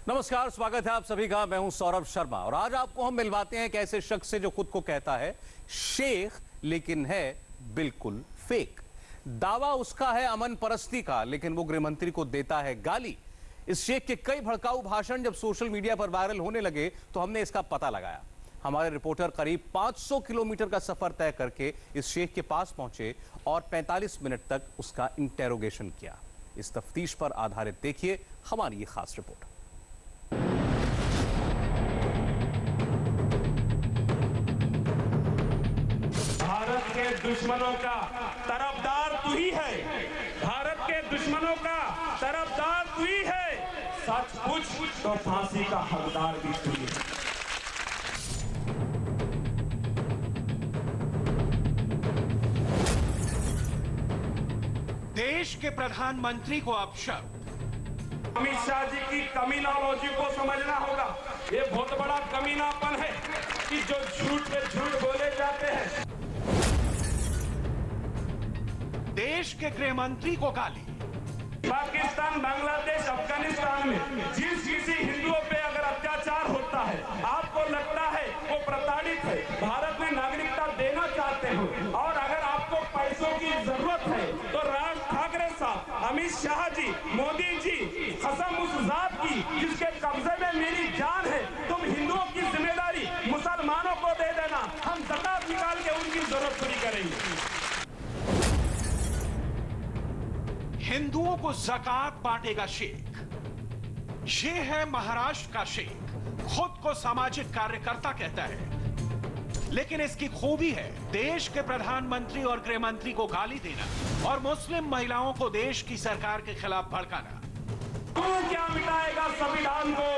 नमस्कार, स्वागत है आप सभी का। मैं हूं सौरभ शर्मा और आज आपको हम मिलवाते हैं एक ऐसे शख्स से जो खुद को कहता है शेख लेकिन है बिल्कुल फेक। दावा उसका है अमन परस्ती का, लेकिन वो गृहमंत्री को देता है गाली। इस शेख के कई भड़काऊ भाषण जब सोशल मीडिया पर वायरल होने लगे तो हमने इसका पता लगाया। हमारे रिपोर्टर करीब 500 किलोमीटर का सफर तय करके इस शेख के पास पहुंचे और 45 मिनट तक उसका इंटेरोगेशन किया। इस तफ्तीश पर आधारित देखिए हमारी ये खास रिपोर्ट। भारत के दुश्मनों का तरफदार तू ही है। भारत के दुश्मनों का तरफदार तू ही है। सच पूछ तो फांसी का हकदार भी तू ही है। देश के प्रधानमंत्री को अपशब्द। अमित शाह जी की कमीनालॉजी को समझना होगा। ये बहुत बड़ा कमीनापन है कि जो झूठ पे झूठ बोले जाते हैं। देश के गृह मंत्री को गाली। पाकिस्तान, बांग्लादेश, अफगानिस्तान में जिस किसी हिंदुओं पे अगर अत्याचार होता है, आपको लगता है वो प्रताड़ित है, भारत में नागरिकता देना चाहते हो और अगर आपको पैसों की जरूरत है तो राज ठाकरे साहब, अमित शाह जी, मोदी जी, कसम उस जात की जिसके कब्जे में मेरी जान है, तुम हिंदुओं की जिम्मेदारी मुसलमानों को दे देना। हम ज़कात निकाल के उनकी जरूरत पूरी करेंगे। हिंदुओं को ज़कात बांटेगा शेख। ये है महाराष्ट्र का शेख, खुद को सामाजिक कार्यकर्ता कहता है, लेकिन इसकी खूबी है देश के प्रधानमंत्री और गृह मंत्री को गाली देना और मुस्लिम महिलाओं को देश की सरकार के खिलाफ भड़काना। तू क्या मिटाएगा संविधान को?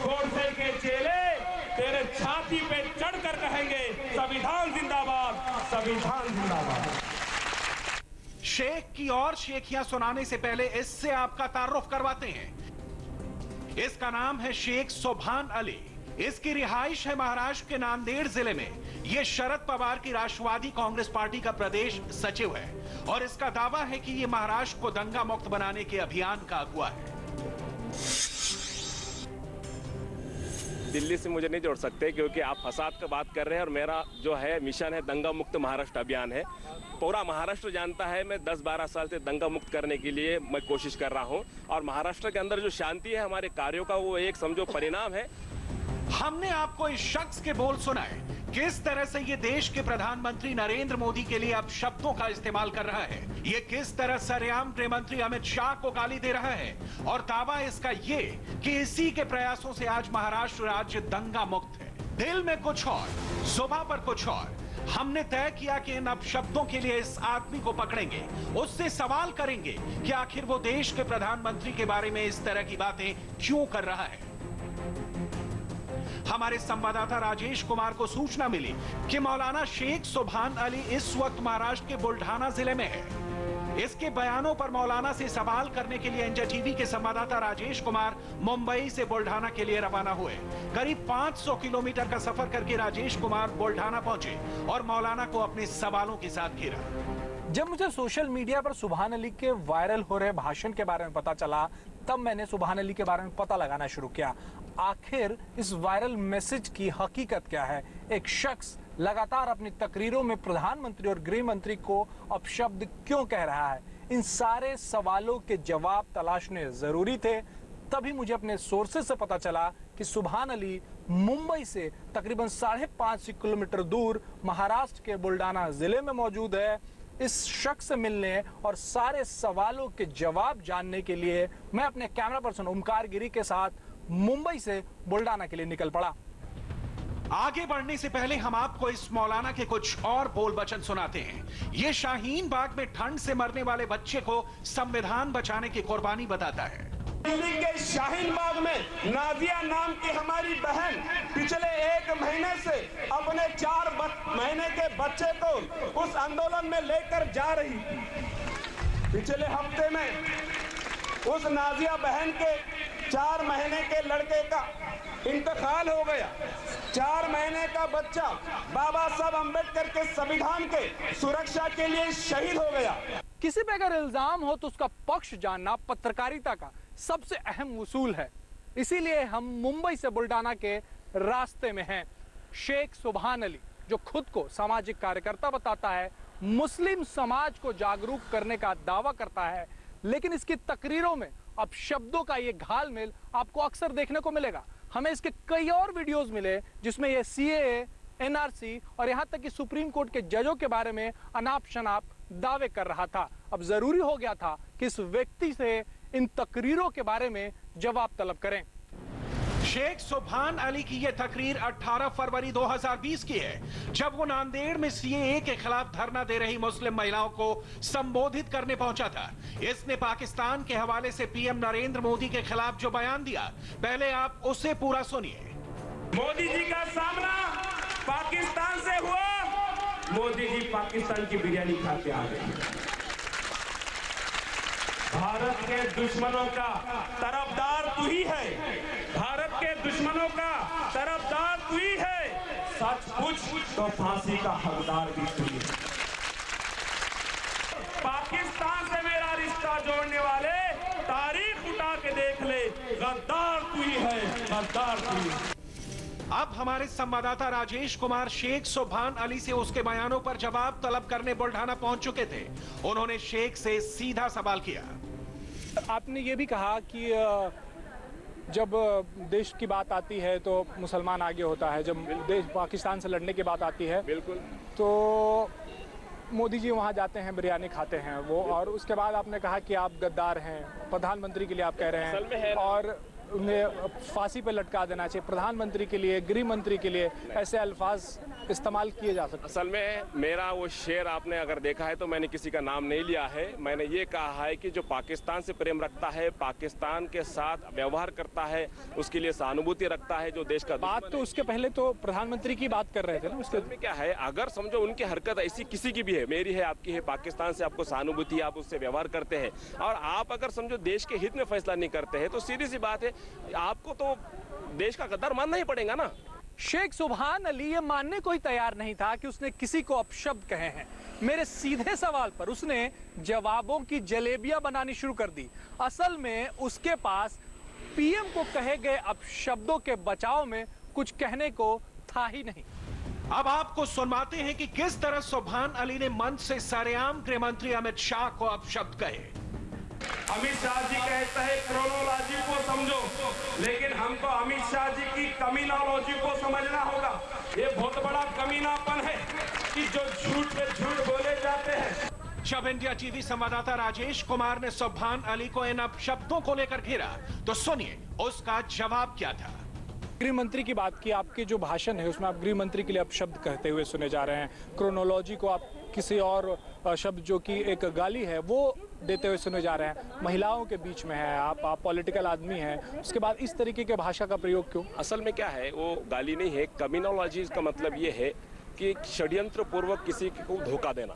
गोडसे के चेले तेरे छाती पे चढ़कर कहेंगे संविधान जिंदाबाद, संविधान जिंदाबाद। शेख की और शेखियां सुनाने से पहले इससे आपका तारुफ करवाते हैं। इसका नाम है शेख सुभान अली। इसकी रिहाइश है महाराष्ट्र के नांदेड़ जिले में। यह शरद पवार की राष्ट्रवादी कांग्रेस पार्टी का प्रदेश सचिव है और इसका दावा है कि यह महाराष्ट्र को दंगा मुक्त बनाने के अभियान का अगुवा है। दिल्ली से मुझे नहीं जोड़ सकते क्योंकि आप फसाद का बात कर रहे हैं और मेरा जो है मिशन है दंगा मुक्त महाराष्ट्र अभियान है। पूरा महाराष्ट्र जानता है मैं 10-12 साल से दंगा मुक्त करने के लिए मैं कोशिश कर रहा हूं और महाराष्ट्र के अंदर जो शांति है हमारे कार्यों का वो एक समझो परिणाम है। हमने आपको इस शख्स के बोल सुनाए किस तरह से ये देश के प्रधानमंत्री नरेंद्र मोदी के लिए अब शब्दों का इस्तेमाल कर रहा है। ये किस तरह सरेआम गृह मंत्री अमित शाह को गाली दे रहा है और दावा इसका ये कि इसी के प्रयासों से आज महाराष्ट्र राज्य दंगा मुक्त है। दिल में कुछ और, जुबान पर कुछ और। हमने तय किया कि इन अपशब्दों के लिए इस आदमी को पकड़ेंगे, उससे सवाल करेंगे कि आखिर वो देश के प्रधानमंत्री के बारे में इस तरह की बातें क्यों कर रहा है। हमारे संवाददाता राजेश कुमार को सूचना मिली कि मौलाना शेख सुभान अली इस वक्त महाराष्ट्र के बुल्ढाना जिले में है। इसके बयानों पर मौलाना से सवाल करने के लिए एनजे टीवी के संवाददाता राजेश कुमार मुंबई से बुल्ढाना के लिए रवाना हुए। करीब 500 किलोमीटर का सफर करके राजेश कुमार बुल्ढाना पहुंचे और मौलाना को अपने सवालों के साथ घेरा। जब मुझे सोशल मीडिया पर सुभान अली के वायरल हो रहे भाषण के बारे में पता चला, तब मैंने सुभान अली के बारे में पता लगाना शुरू किया। आखिर इस वायरल मैसेज की हकीकत क्या है? एक शख्स लगातार अपनी तकरीरों में प्रधानमंत्री और गृह मंत्री को अपशब्द क्यों कह रहा है? इन सारे सवालों के जवाब तलाशने जरूरी थे। तभी मुझे अपने सोर्सेज से पता चला कि सुभान अली मुंबई से तकरीबन 5.5 किलोमीटर दूर महाराष्ट्र के बुल्ढाना जिले में मौजूद है। इस शख्स से मिलने और सारे सवालों के जवाब जानने के लिए मैं अपने कैमरा पर्सन ओमकार गिरी के साथ मुंबई से बुल्ढाना के लिए निकल पड़ा। आगे बढ़ने से पहले हम आपको इस मौलाना के कुछ और बोल वचन सुनाते हैं। ये शाहीन बाग में ठंड से मरने वाले बच्चे को संविधान बचाने की कुर्बानी बताता है। दिल्ली के शाहीन बाग में नाजिया नाम की हमारी बहन पिछले 1 महीने से अपने 4 महीने के बच्चे को उस आंदोलन में लेकर जा रही थी। पिछले हफ्ते में उस नाजिया बहन के 4 महीने के लड़के का इंतकाल हो गया। 4 महीने का बच्चा बाबा साहब अम्बेडकर के संविधान के सुरक्षा के लिए शहीद हो गया। किसी पे अगर इल्जाम हो तो उसका पक्ष जानना पत्रकारिता का सबसे अहम उसूल है। इसीलिए हम मुंबई से बुल्डाना के रास्ते में हैं। शेख सुभान अली जो खुद को सामाजिक कार्यकर्ता बताता है, मुस्लिम समाज को जागरूक करने का दावा करता है, लेकिन इसकी तकरीरों में अब शब्दों का ये घालमेल आपको अक्सर देखने को मिलेगा। हमें इसके कई और वीडियोस मिले जिसमें ये सीएए, एनआरसी और यहां तक कि सुप्रीम कोर्ट के जजों के बारे में अनाप शनाप दावे कर रहा था। अब जरूरी हो गया था कि इस व्यक्ति से इन तकरीरों के बारे में जवाब तलब करें। शेख सुभान अली की यह तकरीर 18 फरवरी 2020 की है, जब वो नांदेड़ में सीएए के खिलाफ धरना दे रही मुस्लिम महिलाओं को संबोधित करने पहुंचा था। इसने पाकिस्तान के हवाले से पीएम नरेंद्र मोदी के खिलाफ जो बयान दिया, पहले आप उसे पूरा सुनिए। मोदी जी का सामना पाकिस्तान से हुआ, मोदी जी पाकिस्तान की बिरयानी खाते आ गए। भारत के दुश्मनों का तरफदार तू ही है, भारत के दुश्मनों का तरफदार तू ही है, सच पूछ तो फांसी का हकदार भी तू ही है। पाकिस्तान से मेरा रिश्ता जोड़ने वाले तारीख उठा के देख ले, गद्दार तू ही है, गद्दार तू ही है। अब हमारे संवाददाता राजेश कुमार शेख सुभान अली से उसके बयानों पर जवाब तलब करने बुल्ढाना पहुंच चुके थे। उन्होंने शेख से सीधा सवाल किया। आपने ये भी कहा कि जब देश की बात आती है तो मुसलमान आगे होता है, जब देश पाकिस्तान से लड़ने की बात आती है बिल्कुल तो मोदी जी वहाँ जाते हैं, बिरयानी खाते हैं वो, और उसके बाद आपने कहा कि आप गद्दार हैं, प्रधानमंत्री के लिए आप कह रहे असल में है हैं और उन्हें फांसी पे लटका देना चाहिए। प्रधानमंत्री के लिए, गृह मंत्री के लिए ऐसे अल्फाज इस्तेमाल किए जा सकते। असल में मेरा वो शेर आपने अगर देखा है तो मैंने किसी का नाम नहीं लिया है। मैंने ये कहा है कि जो पाकिस्तान से प्रेम रखता है, पाकिस्तान के साथ व्यवहार करता है, उसके लिए सहानुभूति रखता है, जो देश का बात तो उसके पहले तो प्रधानमंत्री की बात कर रहे थे ना। उसके में क्या है, अगर समझो उनकी हरकत ऐसी किसी की भी है, मेरी है, आपकी है, पाकिस्तान से आपको सहानुभूति, आप उससे व्यवहार करते हैं और आप अगर समझो देश के हित में फैसला नहीं करते हैं तो सीधी सी बात है आपको तो देश का गद्दार मानना ही पड़ेगा ना। शेख सुभान अली ये मानने को ही तैयार नहीं था कि उसने किसी को अपशब्द कहे हैं। मेरे सीधे सवाल पर उसने जवाबों की जलेबियां बनानी शुरू कर दी। असल में उसके पास पीएम को कहे गए अपशब्दों के बचाव में कुछ कहने को था ही नहीं। अब आपको सुनवाते हैं कि किस तरह सुभान अली ने मंच से सरेआम गृह मंत्री अमित शाह को अपशब्द कहे। अमित शाह जी कहते हैं क्रोनोलॉजी को समझो, लेकिन हमको अमित शाह जी की कमीनोलॉजी को समझना होगा। ये बहुत बड़ा कमीनापन है कि जो झूठ पे झूठ बोले जाते हैं। जब इंडिया टीवी संवाददाता राजेश कुमार ने सुभान अली को इन अपशब्दों को लेकर घेरा तो सुनिए उसका जवाब क्या था। गृह मंत्री की बात की, आपके जो भाषण है उसमें आप गृह मंत्री के लिए अपशब्द कहते हुए सुने जा रहे हैं। क्रोनोलॉजी को आप किसी और शब्द जो कि एक गाली है वो देते हुए सुने जा रहे हैं। महिलाओं के बीच में है, आप पॉलिटिकल आदमी हैं, उसके बाद इस तरीके के भाषा का प्रयोग क्यों? असल में क्या है, वो गाली नहीं है। कम्युनोलॉजी का मतलब ये है कि षड्यंत्र पूर्वक किसी को धोखा देना,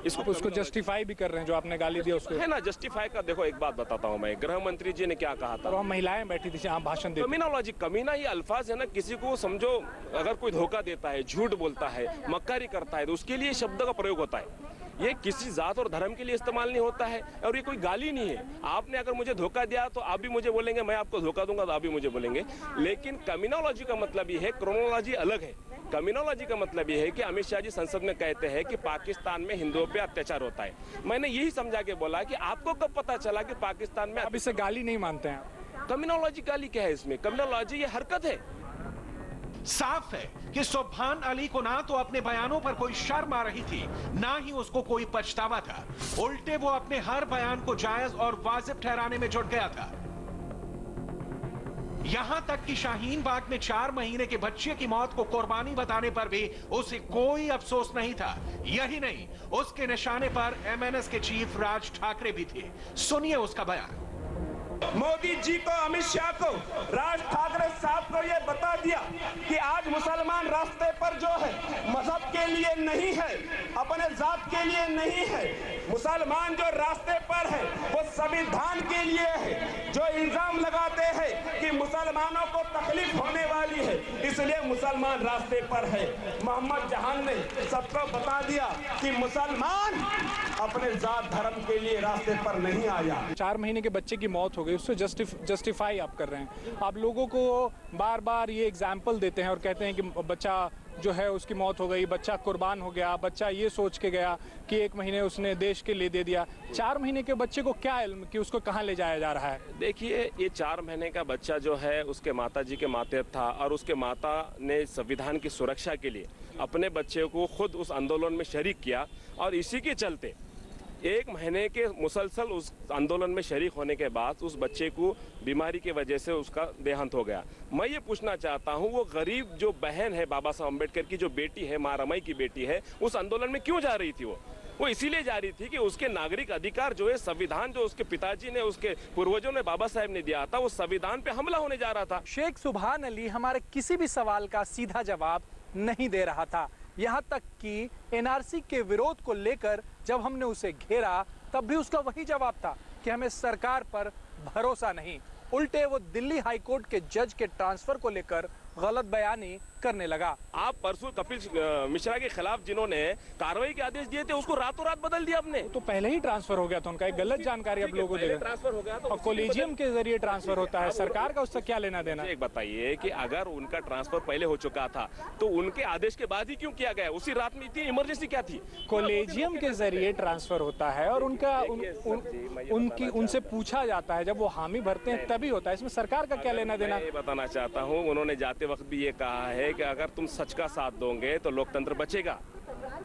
उसको जस्टिफाई भी कर रहे हैं। जो आपने गाली दी उसको है ना जस्टिफाई का। देखो एक बात बताता हूँ मैं, गृह मंत्री जी ने क्या कहा था, वहाँ महिलाएं बैठी थी जहाँ भाषण दे। कम्युनोलॉजी, कमीना ये अल्फाज है ना, किसी को समझो अगर कोई धोखा देता है, झूठ बोलता है, मक्कारी करता है तो उसके लिए शब्द का प्रयोग होता है। ये किसी जात और धर्म के लिए इस्तेमाल नहीं होता है और ये कोई गाली नहीं है। आपने अगर मुझे धोखा दिया तो आप भी मुझे बोलेंगे, मैं आपको धोखा दूंगा तो आप भी मुझे बोलेंगे। लेकिन कम्युनोलॉजी का मतलब ये है, क्रोनोलॉजी अलग है। कम्युनोलॉजी का मतलब ये है कि अमित शाह जी संसद में कहते हैं कि पाकिस्तान में हिंदुओं पे अत्याचार होता है। मैंने यही समझा के बोला कि आपको कब पता चला कि पाकिस्तान में अब इसे गाली नहीं मानते हैं। कम्युनोलॉजी गाली क्या है इसमें? कम्युनोलॉजी ये हरकत है। साफ है कि सुभान अली को ना तो अपने बयानों पर कोई शर्म आ रही थी, ना ही उसको कोई पछतावा था। उल्टे वो अपने हर बयान को जायज और वाजिब ठहराने में जुट गया था। यहां तक कि शाहीन बाग में 4 महीने के बच्चे की मौत को कुर्बानी बताने पर भी उसे कोई अफसोस नहीं था। यही नहीं, उसके निशाने पर एमएनएस के चीफ राज ठाकरे भी थे। सुनिए उसका बयान। मोदी जी को, अमित शाह को, राज ठाकरे साहब को ये बता दिया कि आज मुसलमान रास्ते पर जो है मजहब के लिए नहीं है, अपने जात के लिए नहीं है। मुसलमान जो रास्ते पर है वो संविधान के लिए है। जो इल्जाम लगाते हैं कि मुसलमान मुसलमानों को तकलीफ होने वाली है, इसलिए मुसलमान रास्ते पर है। मोहम्मद जहान ने सबको बता दिया कि मुसलमान अपने जात धर्म के लिए रास्ते पर नहीं आया। 4 महीने के बच्चे की मौत हो गई, उससे जस्टिफाई आप कर रहे हैं। आप लोगों को बार बार ये एग्जाम्पल देते हैं और कहते हैं कि बच्चा जो है उसकी मौत हो गई, बच्चा कुर्बान हो गया, बच्चा ये सोच के गया कि 1 महीने उसने देश के लिए दे दिया। 4 महीने के बच्चे को क्या इल्म कि उसको कहाँ ले जाया जा रहा है? देखिए, ये 4 महीने का बच्चा जो है उसके माता जी के माते था और उसके माता ने संविधान की सुरक्षा के लिए अपने बच्चे को खुद उस आंदोलन में शरीक किया और इसी के चलते 1 महीने के मुसलसल उस आंदोलन में शरीक होने के बाद उस बच्चे को बीमारी की वजह से उसका देहांत हो गया। मैं ये पूछना चाहता हूँ, वो गरीब जो बहन है बाबा साहब अम्बेडकर की, जो बेटी है, माँ रमाई की बेटी है, उस आंदोलन में क्यों जा रही थी? वो इसीलिए जा रही थी कि उसके नागरिक अधिकार जो है, संविधान जो उसके पिताजी ने, उसके पूर्वजों ने, बाबा साहब ने दिया था, वो संविधान पे हमला होने जा रहा था। शेख सुभान अली हमारे किसी भी सवाल का सीधा जवाब नहीं दे रहा था। यहाँ तक कि एनआरसी के विरोध को लेकर जब हमने उसे घेरा तब भी उसका वही जवाब था कि हमें सरकार पर भरोसा नहीं। उल्टे वो दिल्ली हाईकोर्ट के जज के ट्रांसफर को लेकर गलत बयानी करने लगा। आप परसों कपिल मिश्रा के खिलाफ जिन्होंने कार्रवाई के आदेश दिए थे, उसको रातों रात बदल दिया आपने। तो पहले ही ट्रांसफर हो गया था उनका, एक गलत जानकारी आप लोगों को दे ट्रांसफर हो गया और कोलिजियम के जरिए ट्रांसफर होता है, सरकार का उससे क्या लेना देना? एक बताइए कि अगर उनका ट्रांसफर पहले हो चुका था तो उनके आदेश के बाद ही क्यों किया गया? उसी रात में इतनी इमरजेंसी क्या थी? कोलिजियम के जरिए ट्रांसफर होता है और उनकी उनसे पूछा जाता है, जब वो हामी भरते हैं तभी होता है। इसमें सरकार का क्या लेना देना? मैं ये बताना चाहता हूँ, उन्होंने जाते वक्त भी ये कहा है कि अगर तुम सच का साथ दोगे तो लोकतंत्र बचेगा।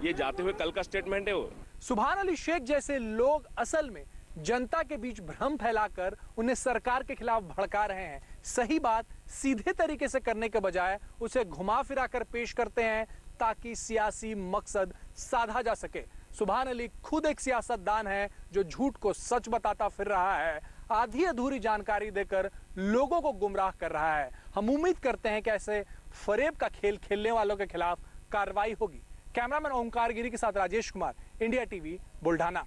ये जाते हुए कल का स्टेटमेंट है वो। सुभान अली शेख जैसे लोग असल में जनता के बीच भ्रम फैलाकर उन्हें सरकार के खिलाफ भड़का रहे हैं। सही बात सीधे तरीके से करने के बजाय उसे घुमा फिरा कर पेश करते हैं ताकि सियासी मकसद साधा जा सके। सुभान अली खुद एक सियासतदान है जो झूठ को सच बताता फिर रहा है, आधी अधूरी जानकारी देकर लोगों को गुमराह कर रहा है। हम उम्मीद करते हैं कि ऐसे फरेब का खेल खेलने वालों के खिलाफ कार्रवाई होगी। कैमरामैन ओमकार गिरी के साथ राजेश कुमार, इंडिया टीवी, बुल्ढाना।